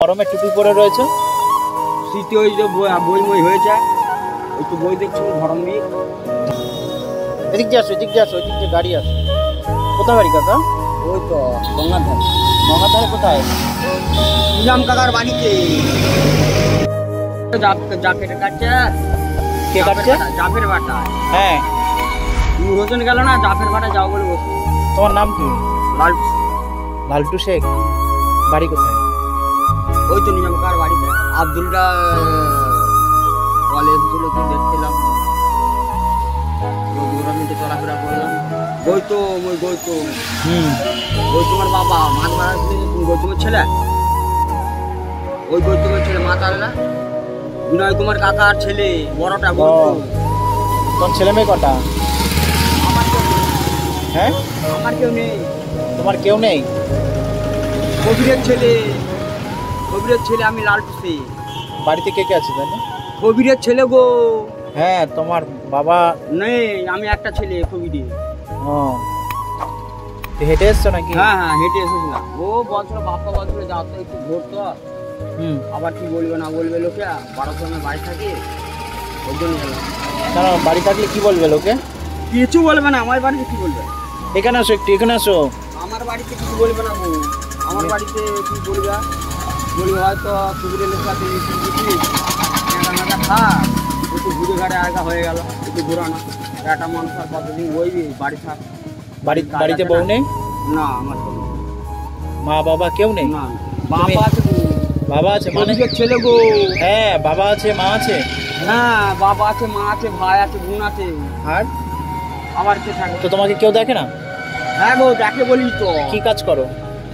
গরমে টুপি পরে রয়েছে, শীতে ওই যে বই মই হয়েছে, একটু বই দেখছি ধরন দিয়ে। এদিক দিয়ে আসো, এদিক দিয়ে আসো, ওই দিক দিয়ে গাড়ি আসো। কোথায় বাড়ি কাকা? ওই তো গঙ্গার ধারে। গঙ্গার ধারে কোথায়? নিজাম কাকার বাড়িতে। জাফের কাটছে। কে কাটছে? জাফের বাটা। হ্যাঁ, রোজন গেল না, জাফের বাটা যাও বলে বসে। তোমার নাম কি? লালটু। লালটু শেখ। বাড়ি কোথায়? ওই তো নিজাম কাকার বাড়িতে। আব্দুলটা কলেজ গুলো কি দেখছিলাম, মিনিটে চলাফেরা করলাম। গৌতম গৌতমের বাবা মাছ মারা, গৌতমের ছেলে, ওই গৌতমের ছেলে মাছ আনলা। বিনয় কুমার কাকার ছেলে বড়টা। তোর ছেলে মেয়ে কটা? আমার কেউ নেই। হ্যাঁ, আমার কেউ নেই। তোমার কেউ নেই? কবিরের ছেলে, কবিরের ছেলে আমি লালটু শেখ। বাড়িতে কে কে আছে জানি? কবিরের ছেলে গো। হ্যাঁ, তোমার বাবা নেই, আমি একটা ছেলে কবিরের। ও, হেঁটে এসছো নাকি? হ্যাঁ হ্যাঁ, হেঁটে এসেছিলাম। ও বলছিল বাপ্পা বলছিল যাও তো একটু ঘুরতো। আবার কি বলবে না বলবে লোকে, 12 সময় বাড়ি থাকে, ওই জন্য গেলাম। কেন বাড়ি থাকলে কি বলবে লোকে? কিছু বলবে না, আমার বাড়িতে কি বলবে? এখানে আসো, একটু এখানে আসো। আমার বাড়িতে কিছু বলবে না গো। আমার বাড়িতে কি বলবে? বলবে হয়তো কুকুরের সাথে থাক, একটু ঘুরে ঘাড়ে আগা হয়ে গেল, একটু ঘুরানো। একটা মানুষ আর কতদিন বইবি, বাড়ি থাক। বাড়িতে বউ নেই? না, আমার তো মা বাবা কেউ নেই? না, বাবা আছে গো। বাবা আছে মানে? ছেলে গো। হ্যাঁ, বাবা আছে মা আছে। হ্যাঁ, বাবা আছে মা আছে ভাই আছে বোন আছে। আর আবার কে থাকে? তো তোমাকে কেউ দেখে না? হ্যাঁ গো, দেখে বলি তো। কি কাজ করো?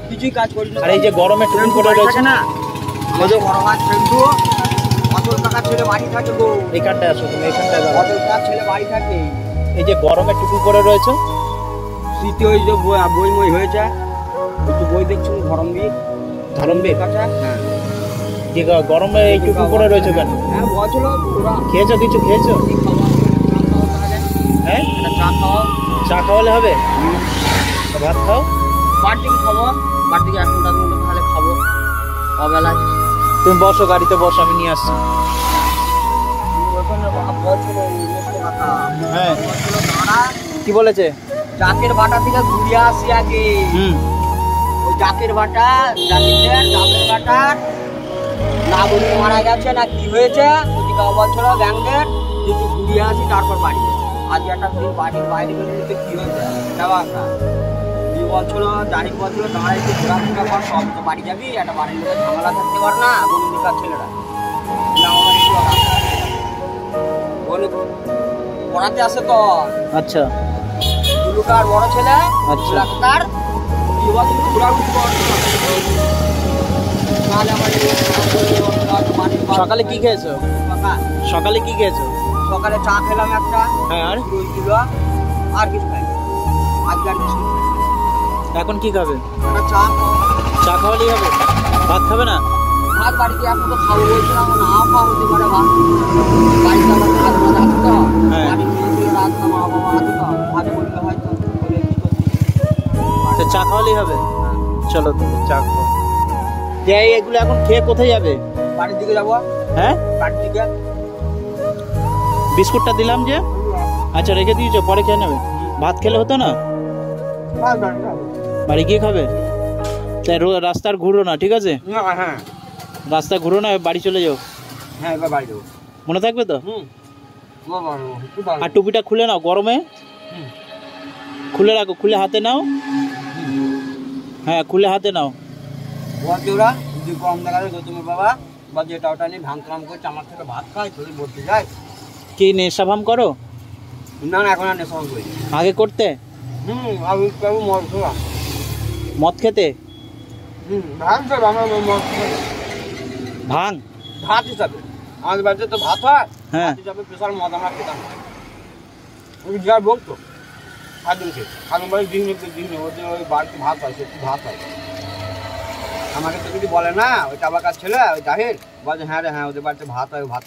কিছুই কাজ করি না। আর এই যে গরমে টুপি পরে রয়েছে না, ওই যে বড় ভাই ফ্রেন্ডু অতল টাকার ছেলে বাড়ি থাকে গো। এখানটায় আসো, তুমি এখানটায় যাও। অতল টাকার ছেলে বাড়ি থাকে। এই যে গরমে টুপি পরে রয়েছে, শীতে ওই যে বই মই হয়েছে, একটু বই দেখছি ধরন দিয়ে। ধরম বেগ কাছে। হ্যাঁ, যে গরমে এই টুপি পরে রয়েছে কেন? হ্যাঁ বলছিল ওরা। খেয়েছো কিছু খেয়েছো? কি খাওয়া? চা খাওয়া তাহলে। হ্যাঁ, একটা চা খাওয়া। চা খাওয়ালে হবে? তো ভাত খাও। বাড়ি থেকে খাবো, বাড়ি থেকে 1 ঘন্টা তাহলে খাবো অবেলায়। তুমি বসো, গাড়িতে বসো, আমি নিয়ে আসছি। হ্যাঁ, কি বলেছে? জাকের ভাটা থেকে ঘুরে আসি আগে। ওই জাকের ভাটা, জাকের ভাটার নাগরিক মারা গেছে না কি হয়েছে, ওদিকে বলছিল ব্যাংকের একটু ঘুরে আসি তারপর বাড়ি। আজ একটা দিন বাড়ির বাইরে বেরোতে কি হয়েছে দেওয়া একটা বলছিল, জানি বলছিল দাঁড়াই একটু ঘোরাফেরা কর, সব তো বাড়ি যাবি, একটা বাড়ির লোকের ঝামেলা থাকতে পার না বন্ধুকার ছেলেরা। পড়াতে আসে তো। আচ্ছা, দুলুকার বড় ছেলে। আচ্ছা, তার সকালে কি খেয়েছো? সকালে কি খেয়েছো? সকালে চা খেলাম একটা। হ্যাঁ, আর আর কিছু খাই। আজকে আর কিছু। এখন কি খাবে? চা। চা খাওয়ালেই হবে? ভাত খাবে না? ভাত বাড়িতে এখন তো খাবো বলছিলাম, না খাওয়া হতে পারে ভাত। বাড়িতে আবার ভাত ভাত আছে তো। বাড়ি রাত মা বাবা আছে তো, ভাত বললে হয়তো চা খাওয়ালেই হবে। চলো তুমি চা খাও। এগুলো এখন খেয়ে কোথায় যাবে? বাড়ির দিকে যাবো। হ্যাঁ, বাড়ির দিকে। বিস্কুটটা দিলাম যে, আচ্ছা রেখে দিয়েছো, পরে খেয়ে নেবে। ভাত খেলে হতো না? বাড়ি গিয়ে খাবে? তাই রাস্তার ঘুরো না, ঠিক আছে? হ্যাঁ, রাস্তা ঘুরো না, বাড়ি চলে যাও। হ্যাঁ, এবার বাড়ি যাবো। মনে থাকবে তো? আর টুপিটা খুলে নাও, গরমে খুলে রাখো, খুলে হাতে নাও। হ্যাঁ, খুলে হাতে নাও। ওরা যদি কম দেখা যায় গৌতমের বাবা বা যেটা ওটা নিয়ে ভাঙ কাম করছে, আমার থেকে ভাত খায় তোর বলতে যায়। কি নেশা ভাম করো? না না, এখন আর নেশা ভাম করি। আগে করতে? আমি কেবল মদ খেলাম। মদ খেতে? ভাঙ খেলাম আমরা মদ খেলাম। ভাঙ ভাত হিসাবে আমাদের বাড়িতে তো ভাত হয়। হ্যাঁ, ভাত হিসাবে স্পেশাল মদ আমরা খেতাম। আমি যা বলতো খাদিমকে খাদিম বাড়ি দিন ওদের ওই বাড়িতে ভাত হয়, সত্যি ভাত হয়। আমাকে তো কিছু বলে না, ওই টাবাকার ছেলে ওই জাহির বলছে হ্যাঁ রে হ্যাঁ ওদের বাড়িতে ভাত হয়, ভাত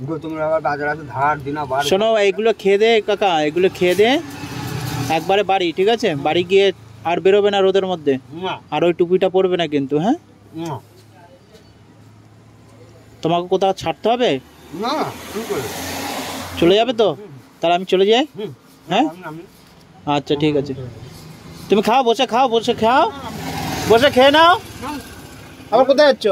গৌতমের আবার বাজার আছে ধার দিনা বার। শোনো, এইগুলো খেয়ে দে কাকা, এগুলো খেয়ে দে একবারে বাড়ি, ঠিক আছে? বাড়ি গিয়ে আর বেরোবে না রোদের মধ্যে, আর ওই টুপিটা পরবে না কিন্তু। হ্যাঁ, তোমাকে কোথাও ছাড়তে হবে? না চলে যাবে তো? তাহলে আমি চলে যাই। হ্যাঁ আচ্ছা ঠিক আছে, তুমি খাও, বসে খাও, বসে খাও, বসে খেয়ে নাও। আবার কোথায় যাচ্ছ?